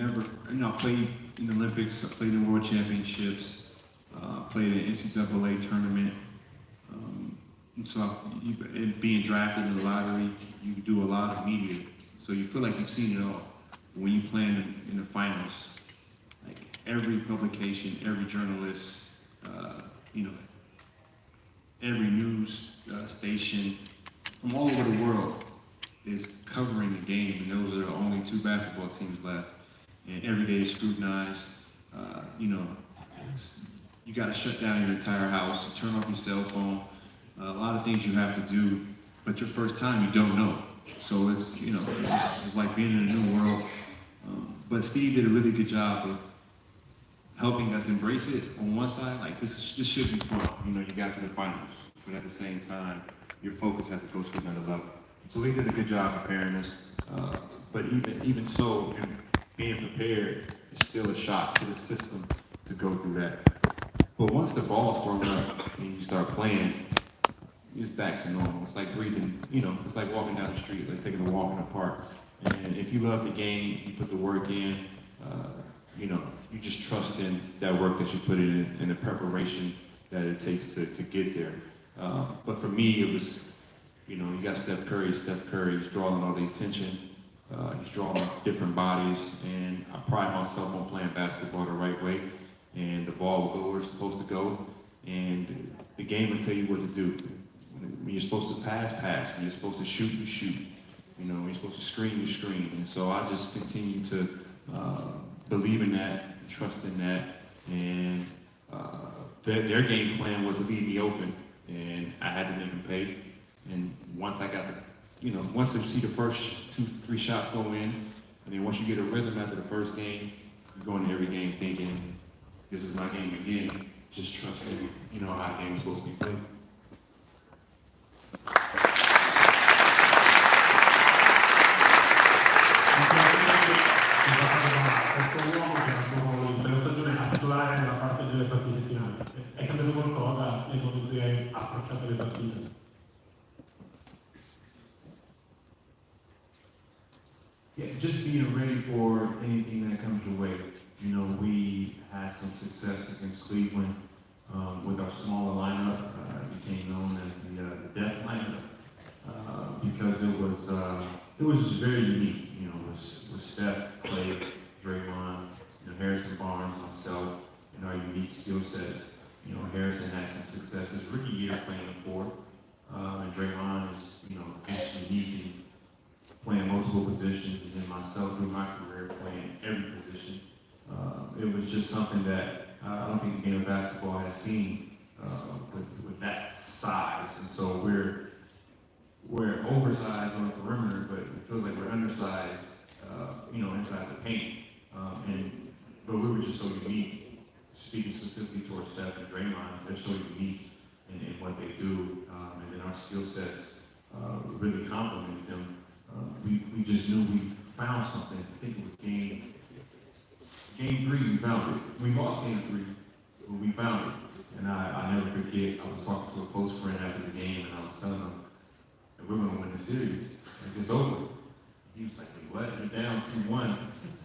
never, I played in the Olympics, I played in World Championships, played in NCAA tournament. And being drafted in the lottery, you do a lot of media. So you feel like you've seen it all. When you play in the finals, like every publication, every journalist, every news station from all over the world is covering the game, and those are the only two basketball teams left. And every day is scrutinized. You got to shut down your entire house, you turn off your cell phone. A lot of things you have to do, but your first time you don't know. So it's it's like being in a new world. But Steve did a really good job of helping us embrace it on one side, like this should be fun. You got to the finals, but at the same time, your focus has to go to another level. So he did a good job preparing us. But even so, being prepared is still a shock to the system to go through that. But once the ball's thrown up and you start playing, it's back to normal. It's like breathing, it's like walking down the street, like taking a walk in the park. And if you love the game, you put the work in, you just trust in that work that you put in and the preparation that it takes to get there. But for me, it was, you got Steph Curry. He's drawing all the attention. He's drawing different bodies, and I pride myself on playing basketball the right way. And the ball will go where it's supposed to go, and the game will tell you what to do. When you're supposed to pass, when you're supposed to shoot, you shoot. When you're supposed to screen, you screen. And so I just continue to believe in that, trust in that, and their game plan was to leave me open, and I had to make them pay. And once I got once you see the first 2-3 shots go in, and then once you get a rhythm after the first game, you go into every game thinking, this is my game again, just trusting, how the game is supposed to be played. Questo uomo che per la stagione a titolare nella parte delle partite finali. È cambiato qualcosa nel modo in cui hai approcciato le partite? Yeah, just being ready for anything that comes your way. We had some success against Cleveland with our smaller lineup. It became known as the death lineup because it was just very unique. With Steph, Clay, Draymond, Harrison Barnes, myself, and our unique skill sets. Harrison had some success his rookie year playing the four, and Draymond is just unique in playing multiple positions, and then myself through my career playing every position. It was just something that I don't think the game of basketball has seen with that size, and so we're oversized on the perimeter, but it feels like we're undersized, inside the paint. But we were just so unique, speaking specifically towards Steph and Draymond, they're so unique in what they do, and then our skill sets really complemented them. We just knew we found something. I think it was game 3, we found it. We lost game 3, but we found it. And I never forget, I was talking to a close friend after the game, and I was telling him that we're going to win the series. Like, it's over. He was like, what? You're down 2-1.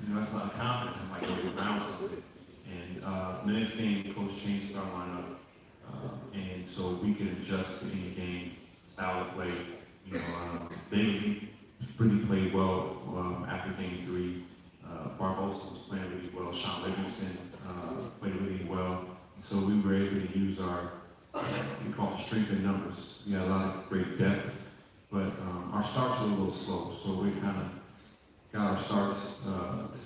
That's not confidence. I'm like, we found something. And the next game, Coach changed our lineup. And so we could adjust to any game, style of play. They really played well after game 3. Barbosa was playing really well. Sean Livingston played really well. So we were able to use our, we call it strength in numbers. We had a lot of great depth, but our starts were a little slow. So we kind of got our starts.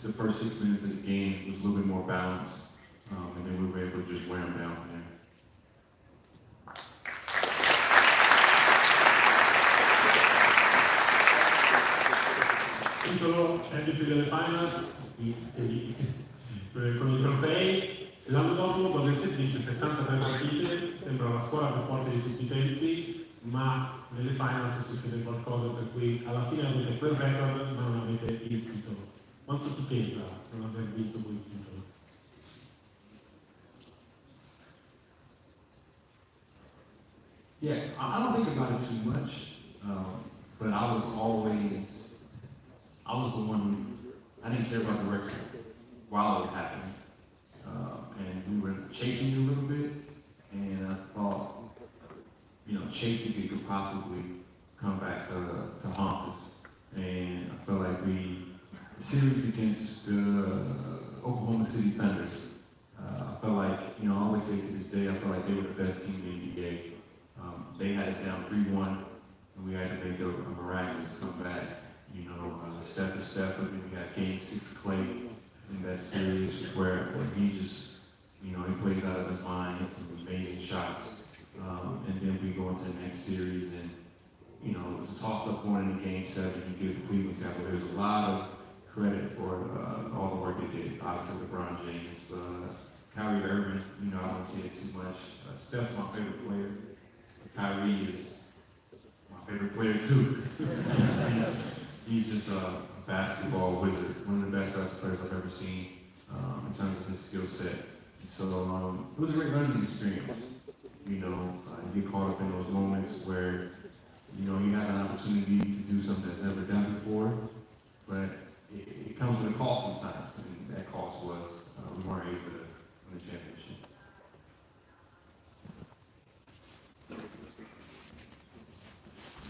The first 6 minutes of the game was a little bit more balanced, and then we were able to just wear them down from there. Titolo MVP delle finals con i trofei. L'anno dopo, dove il set vince 73 partite, sembra la squadra più forte di tutti i tempi, ma nelle finals succede qualcosa per cui alla fine avete quel record ma non avete il titolo. Quanto ti pesa non aver vinto quel titolo? Yeah, I don't think about it too much, but I was the one who, I didn't care about the record. while it was happening. And we were chasing it a little bit, and I thought, chasing it could possibly come back to haunt us. And I felt like the series against the Oklahoma City Thunder, I felt like, I always say to this day, I felt like they were the best team in the NBA. They had us down 3-1, and we had to make a miraculous comeback, step to step. But then we got Game 6 Clay in that series, where he just, he plays out of his mind, hits some amazing shots. And then we go into the next series, and it was a toss-up going into Game 7. You give the Cleveland Cavaliers a lot of credit for all the work they did. Obviously, LeBron James, Kyrie Irving. I don't say it too much. Steph's my favorite player. Kyrie is my favorite player too. He's just a basketball wizard, one of the best basketball players I've ever seen in terms of his skill set. So it was a great learning experience. You get caught up in those moments where you have an opportunity to do something that's never done before, but it comes with a cost sometimes, and that cost was we weren't able to win the championship.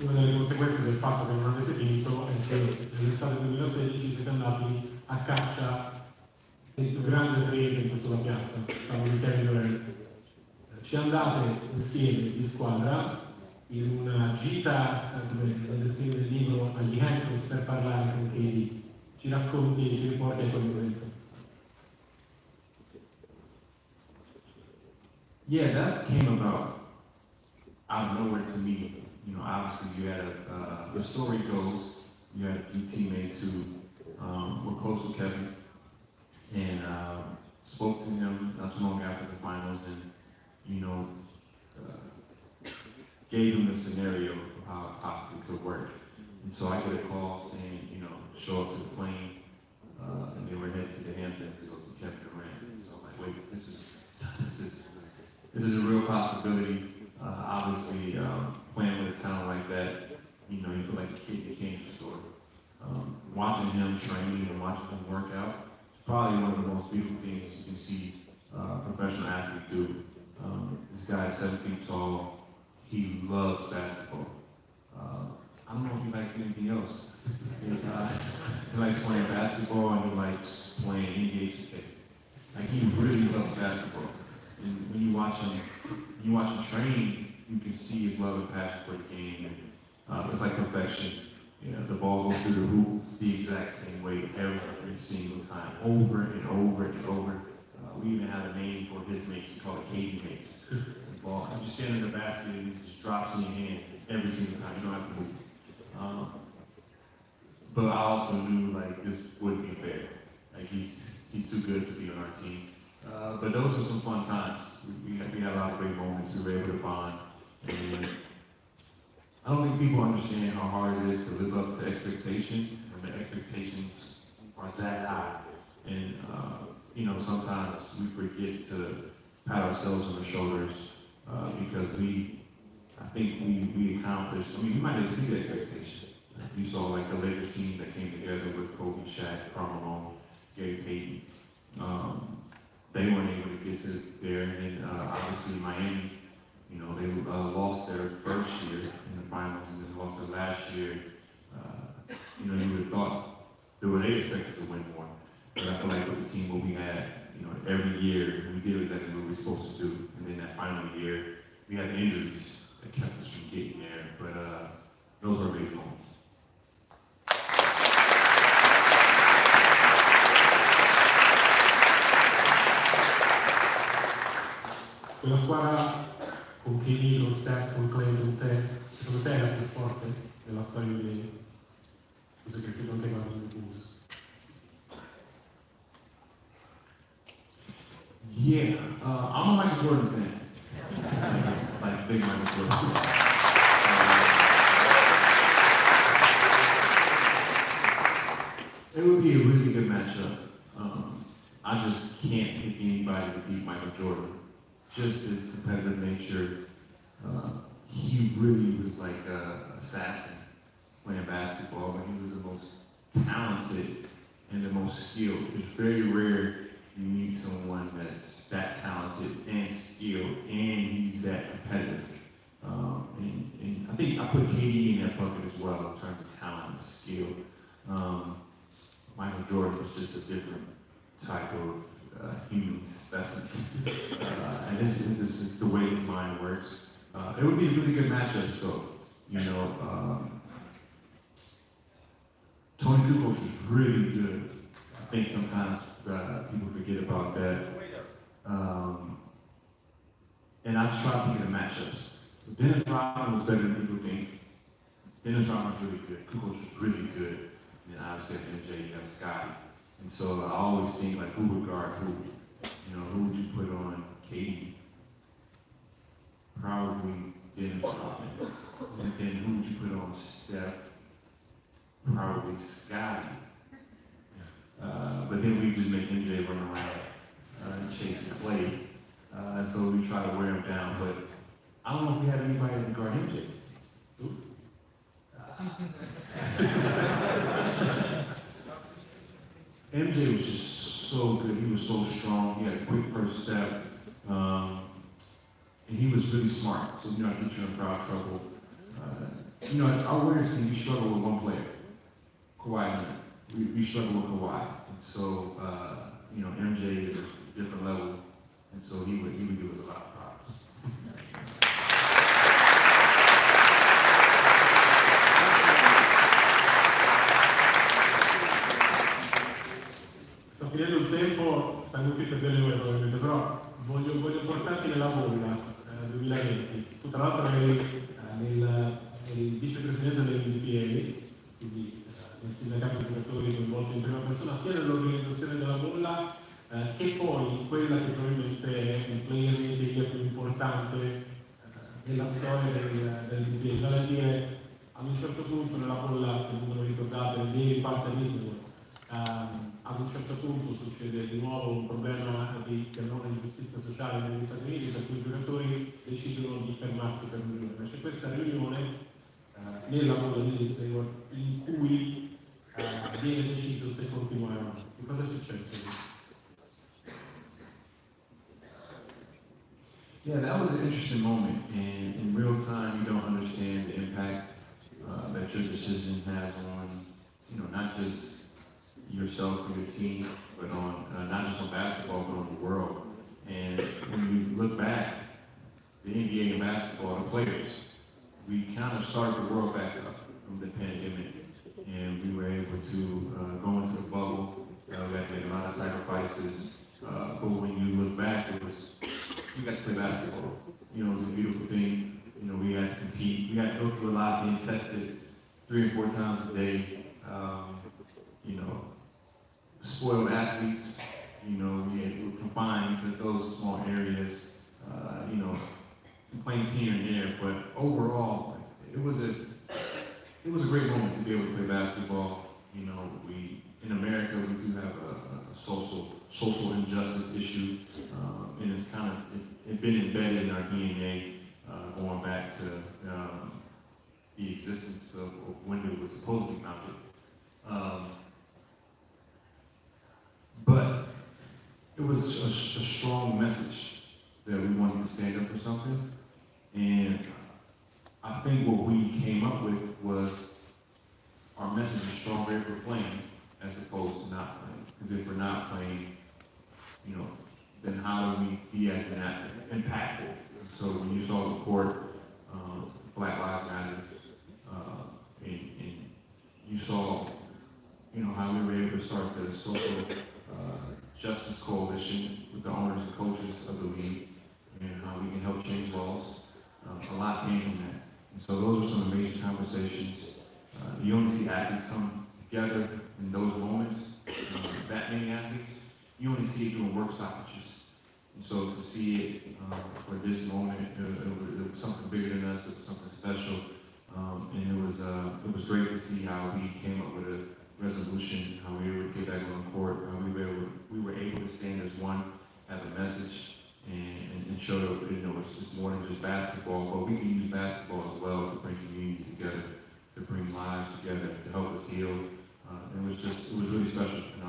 Una delle conseguenze del fatto che non avete vinto è che nell'estate 2016 siete andati a caccia del più grande trade in questa piazza, Michele Llorente. Ci andate insieme di squadra in una gita, come descrive il libro, agli campus per parlare con chi ci racconti, ci riporti a quel momento. Yeah, that came about out of nowhere to me. Obviously you had the story goes, you had a few teammates who were close with Kevin, and spoke to him not too long after the finals, and gave him the scenario of how it possibly could work. And so I get a call saying, show up to the plane, and they were headed to the Hamptons to go see Kevin Durant. And so I'm like, wait, this is a real possibility. Obviously, playing with a talent like that, you feel like a kid in a candy store. Watching him train and watching him work out, it's probably one of the most beautiful things you can see a professional athlete do. This guy is 7 feet tall. He loves basketball. I don't know if he likes anything else. He likes playing basketball and he likes playing NBA 2K. Like, he really loves basketball. And when you watch him train, you can see his love and passion for the game. It's like perfection. The ball goes through the hoop the exact same way every single time, over and over and over. We even have a name for his mates. We call it KD mates. The ball, you just stand in the basket and it just drops in your hand every single time. You don't have to move. But I also knew this wouldn't be fair. He's too good to be on our team. But those were some fun times. We had a lot of great moments. We were able to bond. And I don't think people understand how hard it is to live up to expectation when the expectations are that high. And sometimes we forget to pat ourselves on the shoulders because I think we accomplished. We might have exceeded expectation. You saw the Lakers team that came together with Kobe, Shaq, Karl Malone, Gary Payton. They weren't able to get to there, and then obviously Miami. They lost their first year in the finals, and then lost their last year. You would have thought they expected to win more. But I feel like with the team what we had, every year we did exactly what we were supposed to do. And then that final year, we had the injuries that kept us from getting there. But those were big moments. Quella squadra con Chini, lo Steph, con Clay, con te, secondo te è la più forte della storia di cosa che più non te guardi nel bus? Yeah, I'm a Michael Jordan fan. Like big Michael Jordan fan. It would be a really good matchup. I just can't pick anybody to beat Michael Jordan. Just his competitive nature. He really was like an assassin playing basketball, but he was the most talented and the most skilled. It's very rare you meet someone that's that talented and skilled, and he's that competitive. And I think I put KD in that bucket as well in terms of talent and skill. Michael Jordan was just a different type of human specimen. And this is the way his mind works. It would be a really good matchup, though. You know, Tony Kukoc is really good. I think sometimes people forget about that. And I try to think of the matchups. But Dennis Rodman was better than people think. Dennis Rodman was really good. Kukoc was really good. And then obviously at MJ, you have Scotty. And so I always think like, who would guard who? You know, who would you put on KD? Probably Dennis Rodman. And then who would you put on Steph? Probably Scotty. But then we just make MJ run around and chase and play. And so we try to wear him down. But I don't know if we have anybody that can guard MJ. MJ was just so good. He was so strong. He had a quick first step. And he was really smart. So, you know, I get you in foul trouble. You know, our Warriors team, we struggle with one player, Kawhi Leonard. We struggle with Kawhi. And so, you know, MJ is a different level. And so he would give us a lot of problems. Sta finendo il tempo, stanno qui per delle ore probabilmente, però voglio portarti nella bolla 2020. Tu tra l'altro eri il vicepresidente dell'NPA, quindi nel sindacato di operatori coinvolto in prima persona, sia nell'organizzazione della bolla che poi quella che probabilmente è il player media più importante nella storia dell'NPA. Vale a dire, ad un certo punto nella bolla, se non lo ricordate, ieri parte ad un certo punto succede di nuovo un problema di chiamiamolo di giustizia sociale negli Stati Uniti, per cui i giocatori decidono di fermarsi per un giorno. C'è questa riunione nella bolla di Ussi in cui viene deciso se continuare o no. Che cosa è successo? Yeah, that was an interesting moment. And in real time, you don't understand the impact that your decision has on, you know, not just yourself and your team, but on not just on basketball, but on the world. And when you look back, the NBA and basketball, the players, we kind of started the world back up from the pandemic, and we were able to go into the bubble. We had to make a lot of sacrifices, but when you look back, it was, we got to play basketball. You know, it was a beautiful thing. You know, we had to compete. We had to go through a lot, being tested 3 or 4 times a day. You know, spoiled athletes. You know, we were confined to those small areas. You know, complaints here and there, but overall, it was a great moment to be able to play basketball. You know, in America we do have a social injustice issue, and it's kind of it's been embedded in our DNA going back to the existence of when it was supposedly founded. But it was a strong message that we wanted to stand up for something, and I think what we came up with was our message is stronger if we're playing as opposed to not playing. Because if we're not playing, you know, then how do we be as impactful? So when you saw the court, Black Lives Matter, and you saw, you know, how we were able to start the social justice coalition with the owners and coaches of the league, and how we can help change laws. A lot came from that. And so those are some of the major conversations. You only see athletes come together in those moments, that many athletes. You only see it doing work stoppages. And so to see it for this moment, it was something bigger than us, it was something special. And it was great to see how we came up with a resolution, how we were able to get back on the court, how we were able to stand as one, have a message, and show that, you know, it's more than just basketball, but we can use basketball as well to bring community together, to bring lives together, to help us heal. It was really special, and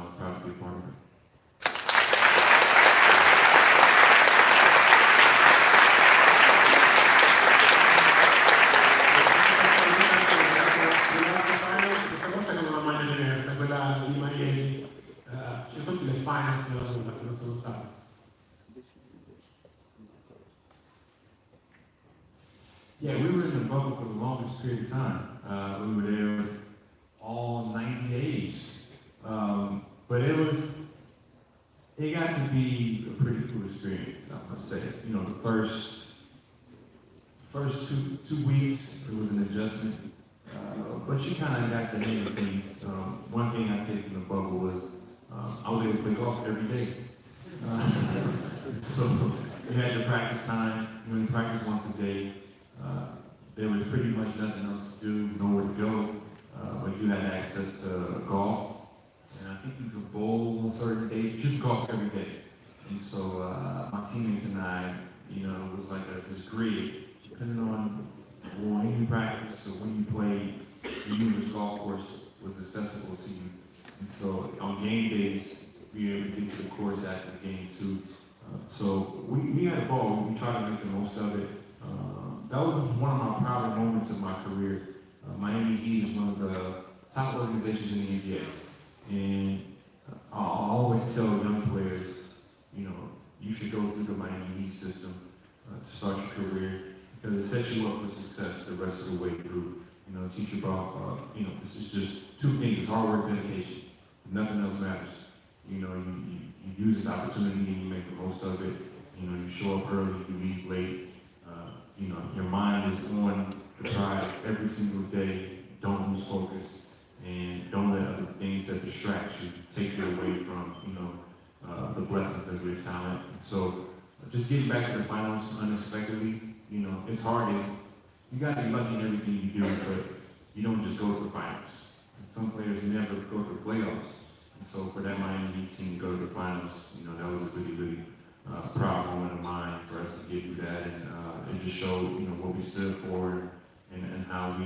di Miami, ci sono tutte le finance della moda che non sono state. Yeah, we were in the bubble for the longest period of time. We were there all 90 days. But it got to be a pretty cool experience, I must say. You know, the first two weeks, it was an adjustment. But you kind of got the hang of things. One thing I take from the bubble was I was able to play golf every day. So you had your practice time. You would practice once a day. There was pretty much nothing else to do, nowhere to go. But you had access to golf. And I think you could bowl on certain days, but you could golf every day. And so my teammates and I, you know, it was like this grid, depending on when you practice or when you played, the numerous golf course was accessible to you. And so on game days, we were able to get to the course after the game too. So we had a ball. We tried to make the most of it. That was one of my proudest moments of my career. Miami Heat is one of the top organizations in the NBA. And I always tell young players, you know, you should go through the Miami Heat system to start your career because it sets you up for success the rest of the way through. You know, teach you about, you know, this is just two things, it's hard work, dedication. Nothing else matters. You know, you use this opportunity and you make the most of it. You know, you show up early, you leave late. You know, your mind is on the prize every single day. Don't lose focus. And don't let other things that distract you take you away from, you know, the blessings of your talent. So just getting back to the finals unexpectedly, you know, it's hard. You got to be lucky in everything you do, but you don't just go to the finals. And some players never go to the playoffs. And so for that Miami Heat team to go to the finals, you know, that was a really, really proud moment of mine for us to get through that. And it just showed, you know, what we stood for and how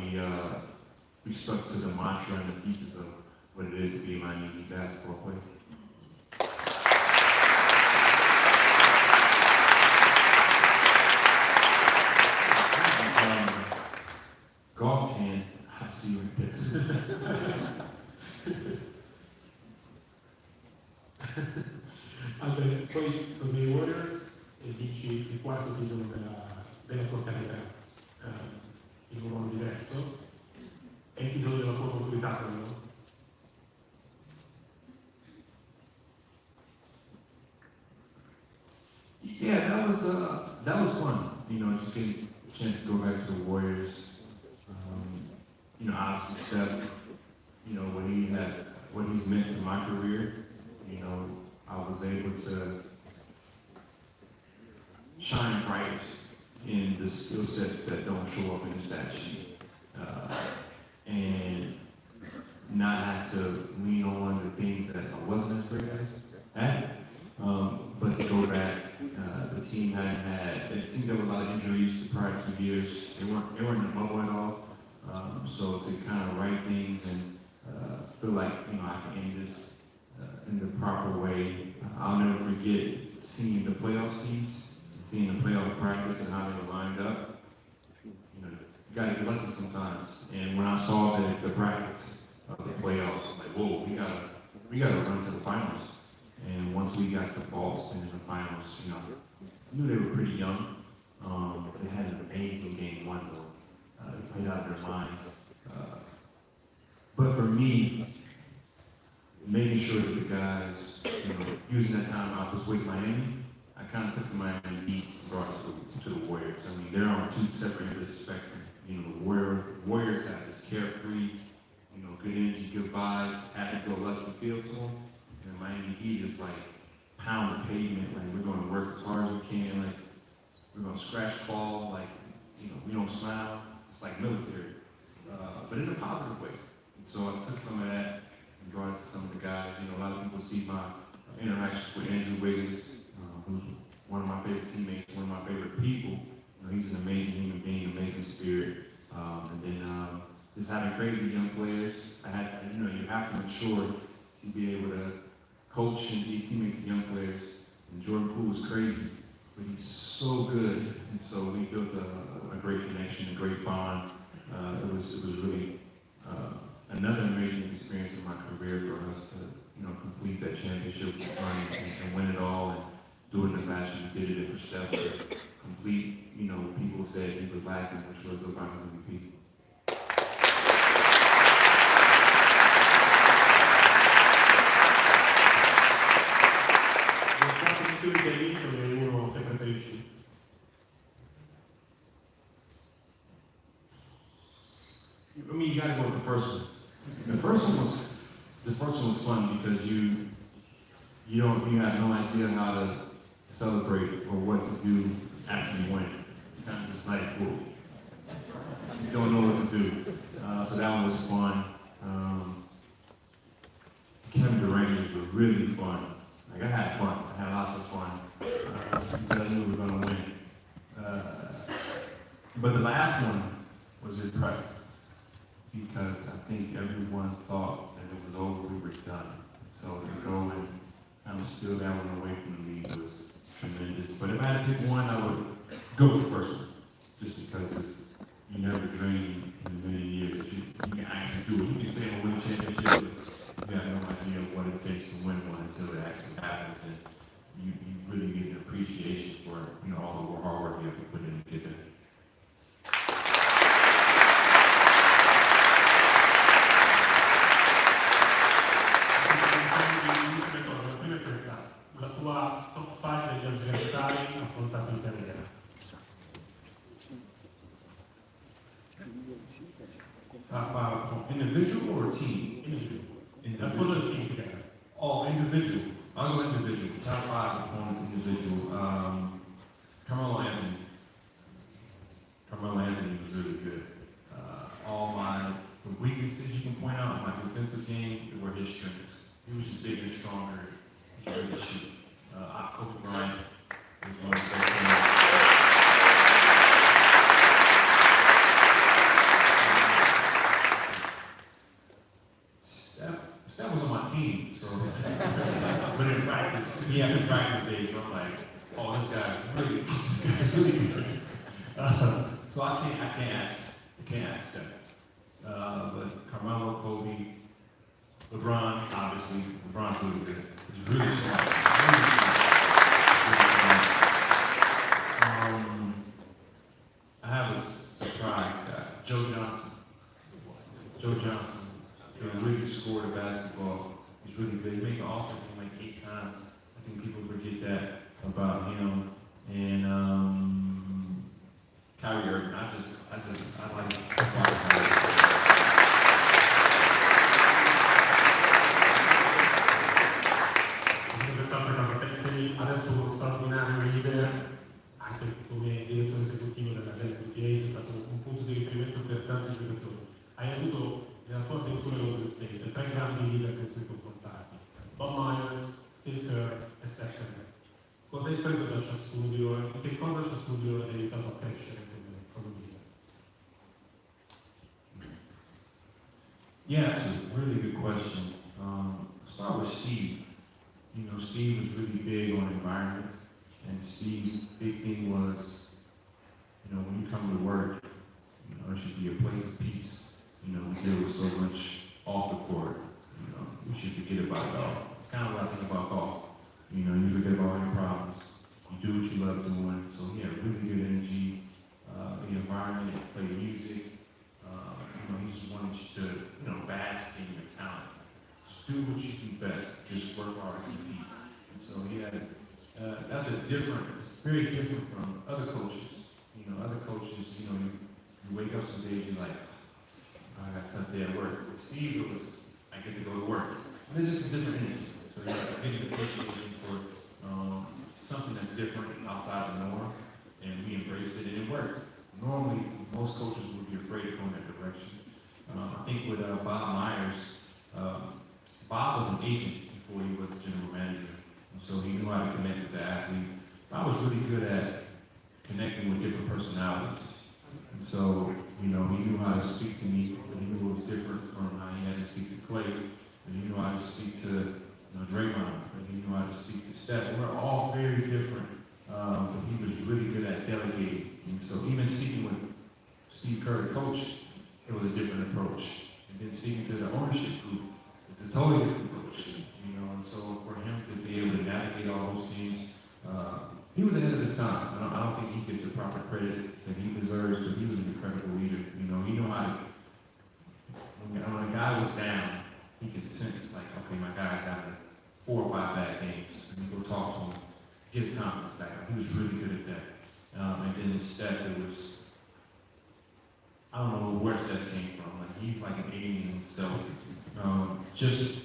we stuck to the mantra and the pieces of what it is to be a Miami Heat basketball player. Golf tan, I see you right there. Allora, poi con i Warriors dici il quarto titolo della tua carriera, in un modo diverso, è il titolo della tua maturità quello? Yeah, that was fun. You know, just getting a chance to go back to the Warriors. You know, obviously Steph, you know, what he's meant to my career, you know, I was able to shine brightest in the skill sets that don't show up in the stat sheet. And not have to lean on the things that I wasn't as great at. But to go back, the team it seemed there were a lot of injuries the prior 2 years. They weren't in the bubble at all. So to kind of write things and feel like, you know, I can end this in the proper way. I'll never forget seeing the playoff scenes, seeing the playoff practice and how they were lined up. You know, you gotta get lucky sometimes. And when I saw the brackets of the playoffs, I'm like, whoa, we gotta run to the finals. And once we got to Boston in the finals, you know, I knew they were pretty young. They had an amazing game one though. They played out of their minds. But for me, making sure that the guys, you know, using that time I was with Miami, I kind of took some Miami Heat and brought it to the Warriors. I mean, they're on two separate ends of the spectrum. You know, the Warriors have this carefree, you know, good energy, good vibes, happy-go-lucky feel to them. And Miami Heat is like pound the pavement, like we're going to work as hard as we can, like we're going to scratch ball, like, you know, we don't smile. It's like military, but in a positive way. And so I took some of that and brought it to some of the guys. You know, a lot of people see my interactions with Andrew Wiggins, who's one of my favorite teammates, one of my favorite people. You know, he's an amazing human being, amazing spirit. And then just having crazy young players, you know, you have to mature to be able to coach and be a teammate to young players. And Jordan Poole was crazy, but he's so good. And so we built a great connection, a great bond. It was really another amazing experience in my career for us to, complete that championship run and win it all and do it in the fashion we did it for Steph. Complete, people said he was lacking, which was the Finals MVP. Che hai vinto è uno che preferisci? I mean, you gotta go with the first one. The first one was fun because you have no idea how to celebrate or what to do after you win. You kind of just like, whoa. You don't know what to do. So that one was fun. Kevin Durant was really fun. Like, I had fun. I had lots of fun. Because I knew we were gonna win. But the last one was impressive. Because I think everyone thought that it was over, we were done. So to go and kind of steal that one away from the league was tremendous. But if I had to pick one, I would go with the first one. Just because you never dreamed in a million years that you can actually do it. You can say I'm gonna win a championship, but you have no idea what it takes to win one until it actually happens. And you really get an appreciation for all the hard work you have to put in to get there. La tua top 5 degli avversari affrontati in carriera. Top 5 individual or team? Individual. Let's go to the team together. Oh, individual. I'll go individual. Top 5 opponents individual. Carmelo Anthony. Carmelo Anthony was really good. All my weaknesses you can point out in my defensive game were his strengths. He was just bigger and stronger. He could really shoot. Kobe Bryant was one of those things. Steph was on my team, so but in practice, he had the practice days where I'm like, oh, this guy is really good. So I can't ask Steph. But Carmelo, Kobe, LeBron, obviously, LeBron's really good. He's really smart. I have a surprise guy, Joe Johnson. Joe Johnson, he really scored a basketball. He's really good. He made an All-Star team like 8 times. I think people forget that about him. And Kyrie Irving, I like Kyrie. Adesso uno straordinario leader, anche come direttore esecutivo della Vantiamo, sei stato un punto di riferimento per tanti giocatori. Hai avuto nella tua avventura Golden State 3 grandi leader con cui confrontarti: Bob Myers, Steve Kerr e Steph Curry. Cosa hai preso da ciascuno di loro e che cosa ciascuno di loro ti ha aiutato a crescere come leader? Yeah, that's a really good question. Start with Steve. Steve was really big on environment, and Steve's big thing was, when you come to work, it should be a place of peace. We deal with so much off the court. We should forget about it all. It's kind of what I think about golf. You forget about all your problems. You do what you love doing. So yeah, really good energy. The environment, play music. He just wanted you to, bask in your talent. Just do what you do best. Just work hard and compete. So yeah, that's it's very different from other coaches. Other coaches, you wake up some days, you're like, I got a tough day at work. With Steve, it was, I get to go to work. And it's just a different energy. So you're getting appreciation for something that's different outside the norm, and we embraced it, and it worked. Normally, most coaches would be afraid of going that direction. I think with Bob Myers, Bob was an agent before he was a general manager. So he knew how to connect with the athlete. I was really good at connecting with different personalities. And so, he knew how to speak to me, but he knew it was different from how he had to speak to Clay, and he knew how to speak to Draymond, and he knew how to speak to Steph. We're all very different, but he was really good at delegating. And so even speaking with Steve Kerr, the coach, it was a different approach. And then speaking to the time. I don't think he gets the proper credit that he deserves, but he was an incredible leader. You know, he knew how to, when a guy was down, he could sense like, okay, my guy's having 4 or 5 bad games. And you go talk to him, get his confidence back. He was really good at that. And then Steph, it was, I don't know where Steph came from. Like, he's like an alien himself. Just,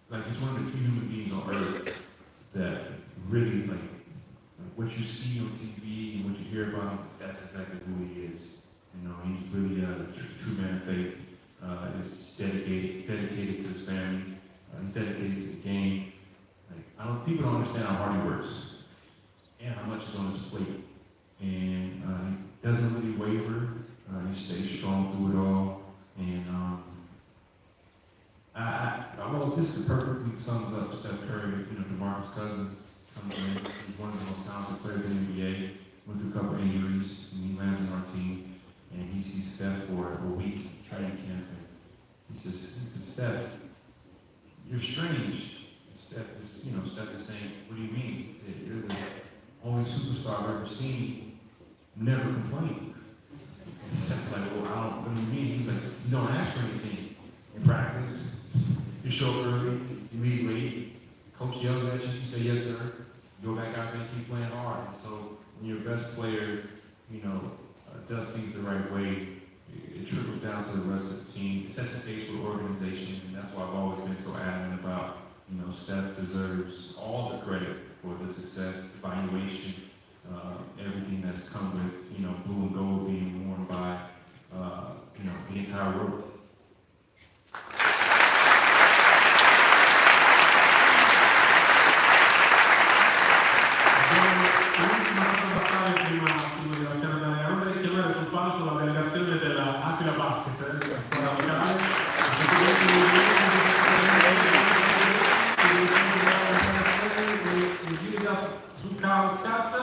like, he's one of the few human beings on earth that really, like what you see on TV and what you hear about him, that's exactly who he is. You know, he's really a true man of faith. He's dedicated to his family. He's dedicated to the game. Like, people don't understand how hard he works and how much is on his plate. And he doesn't really waver. He stays strong through it all. And this perfectly sums up Steph Curry. You know, DeMarcus Cousins comes in. He's one of the most talented players in the NBA. Went through a couple injuries, and he lands on our team. And he sees Steph for a week training camp. And he says, Steph, you're strange. Steph is saying, what do you mean? He said, you're the only superstar I've ever seen, never complain. Steph's like, well, what do you mean? He's like, you don't ask for anything in practice. You show up early, you leave late, coach yells at you, you say yes sir, you go back out there and keep playing hard. And so when your best player, does things the right way, it trickles down to the rest of the team. It sets the stage for the organization, and that's why I've always been so adamant about, Steph deserves all the credit for the success, evaluation, everything that's come with, blue and gold being worn by, the entire world. Prima di lasciare andare a Andrea, chiamare sul palco la delegazione della Aquila Basket, squadra locale, sul caos cassa,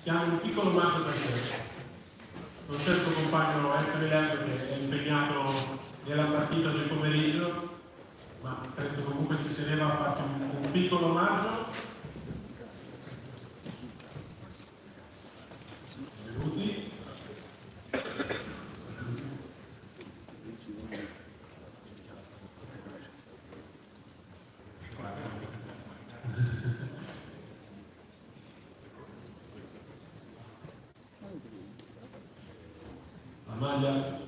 che hanno un piccolo omaggio per te. Non c'è il tuo compagno Ecco che è impegnato nella partita del pomeriggio, ma credo comunque ci teneva a farti un piccolo omaggio. Benvenuti. La maglia